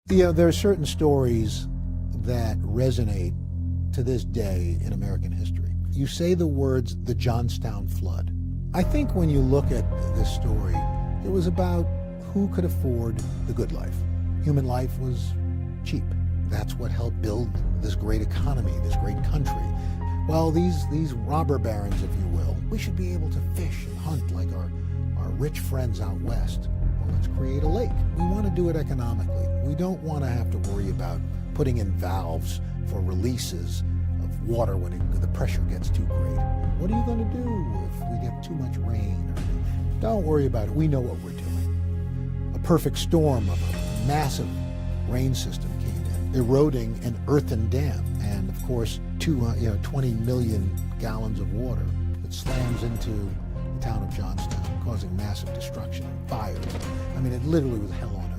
There are certain stories that resonate to this day in American history. You say the words, the Johnstown Flood. I think when you look at this story, it was about who could afford the good life. Human life was cheap. That's what helped build this great economy, this great country. Well, these robber barons, if you will, we should be able to fish and hunt like our rich friends out west. Well, let's create a lake. We want to do it economically. We don't want to have to worry about putting in valves for releases of water when the pressure gets too great. What are you going to do if we get too much rain? Don't worry about it. We know what we're doing. A perfect storm of a massive rain system came in, eroding an earthen dam, and of course 20 million gallons of water that slams into the town of Johnstown, causing massive destruction and fires. I mean, it literally was hell on earth.